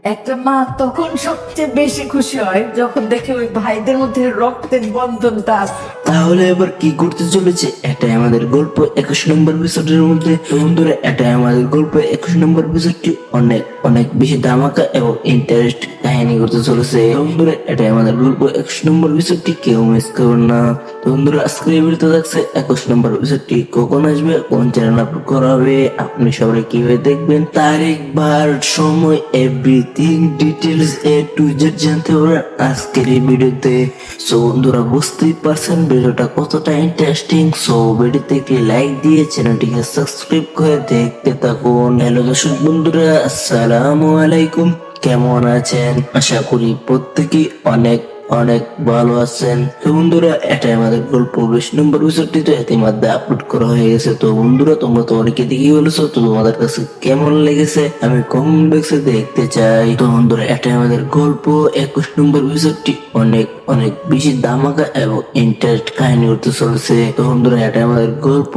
একটা মা তখন সবচেয়ে বেশি খুশি হয় যখন দেখে ওই ভাইদের মধ্যে রক্তের বন্ধনটা আছে। তাহলে এবার কি করতে চলেছে, এটাই আমাদের গল্প 21 নম্বর এপিসোডের মধ্যে। তো বন্ধুরা, এটাই আমাদের গল্প 21 নম্বর এপিসোডটি অনেক অনেক বেশি ধামাকা এবং ইন্টারেস্ট কাহিনী করতে চলেছে। তো বন্ধুরা, এটাই আমাদের গল্প 21 নম্বর এপিসোডটি কেউ মিস করবেন না। তো বন্ধুরা, আজকের এই ভিডিওতে থাকছে 21 নম্বর এপিসোডটি কখন আসবে, কোন চ্যানেল আপলোড করা হবে, আপনি সবাই কিভাবে দেখবেন, তারিখ, বার, সময়, everything details A to Z জানতে পারবেন আজকের এই ভিডিওতে। সো বন্ধুরা, বুঝতেই পারছেন ভিডিওটা কতটা ইন্টারেস্টিং। সো ভিডিওতে একটি লাইক দিয়ে চ্যানেলটিকে সাবস্ক্রাইব করে দেখতে থাকুন। হ্যালো দর্শক বন্ধুরা, আসসালামু আলাইকুম। কেমন আছেন? আশা করি প্রত্যেকেই অনেক অনেক ভালো আছেন। তো বন্ধুরা, এটাই আমাদের গল্প 20 নম্বর এপিসোডটি তো ইতিমধ্যে আপলোড করা হয়ে গেছে। তো বন্ধুরা, তোমরা তো অনেকে দেখে বলেছো, তো তোমাদের কাছে কেমন লেগেছে আমি কমেন্ট বক্সে দেখতে চাই। তো বন্ধুরা, এটাই আমাদের গল্প 21 নম্বর এপিসোডটি অনেক অনেক বেশি ধামাকা এবং ইন্টারেস্ট কাহিনী করতে চলেছে। তো বন্ধুরা, এটাই আমাদের গল্প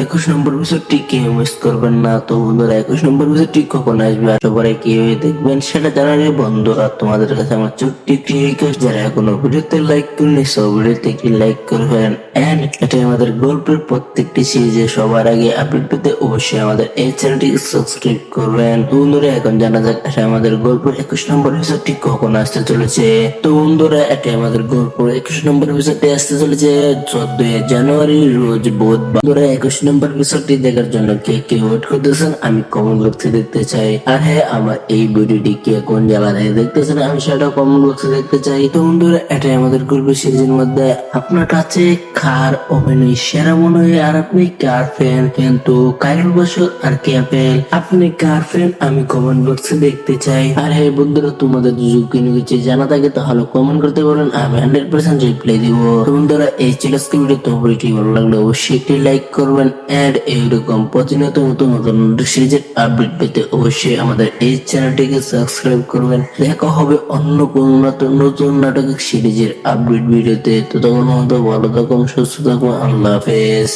21 নম্বর এপিসোডটি কেউ মিস করবেন না। তো বন্ধুরা, 21 নম্বর এপিসোডটি কখন আসবে, সবাই কিভাবে দেখবেন সেটা জানালে বন্ধুরা, তোমাদের কাছে আমার ছোট্ট একটি রিকোয়েস্ট, যারা এখনো ভিডিওতে লাইক করেনি সব ভিডিওতে একটি লাইক করবেন। এন্ড এটাই আমাদের গল্পের প্রত্যেকটি সিরিজে সবার আগে আপডেট পেতে অবশ্যই আমাদের এই চ্যানেলটিকে সাবস্ক্রাইব করবেন। তো বন্ধুরা, এখন জানা যাক এটা আমাদের গল্পের 21 নম্বর এপিসোডটি কখন আসতে চলেছে। তো বন্ধুরা, এটা আমাদের গল্পের 21 নম্বর এপিসোডটি আসতে চলেছে 14 জানুয়ারি রোজ বুধবার। বন্ধুরা, 21 নম্বর এপিসোডটি দেখার জন্য কে কে ওয়েট করতেছেন আমি কমেন্ট বক্সে দেখতে চাই। আর হ্যাঁ, আমার এই ভিডিওটি কে কোন জায়গা থেকে দেখতেছেন আমি সেটা কমেন্ট বক্সে দেখতে চাই। তো বন্ধুরা, এটাই আমাদের গল্প সিরিজের মধ্যে আপনার কাছে কার অভিনয় সেরা মনে হয়, আর আপনি কার ফ্যান, কিন্তু কাইরুল বসর আর কে ফ্যান, আপনি কার ফ্যান আমি কমেন্ট বক্সে দেখতে চাই। আর হ্যাঁ বন্ধুরা, তোমাদের যদি কোনো কিছু জানা থাকে তাহলে কমেন্ট করতে পারেন, আমি 100% রিপ্লাই দিব। তো বন্ধুরা, এই ছিল আজকে ভিডিও। তো ভিডিওটি ভালো লাগলে অবশ্যই একটি লাইক করবেন। এন্ড এইরকম প্রতিনিয়ত নতুন নতুন সিরিজের আপডেট পেতে অবশ্যই আমাদের এই চ্যানেলটিকে সাবস্ক্রাইব করবেন। দেখা হবে অন্য কোন নতুন নাটক সিরিজের আপডেট ভিডিওতে। তো তখন ভালো থাকুন, সুস্থ থাকুন, আল্লাহ হাফেজ।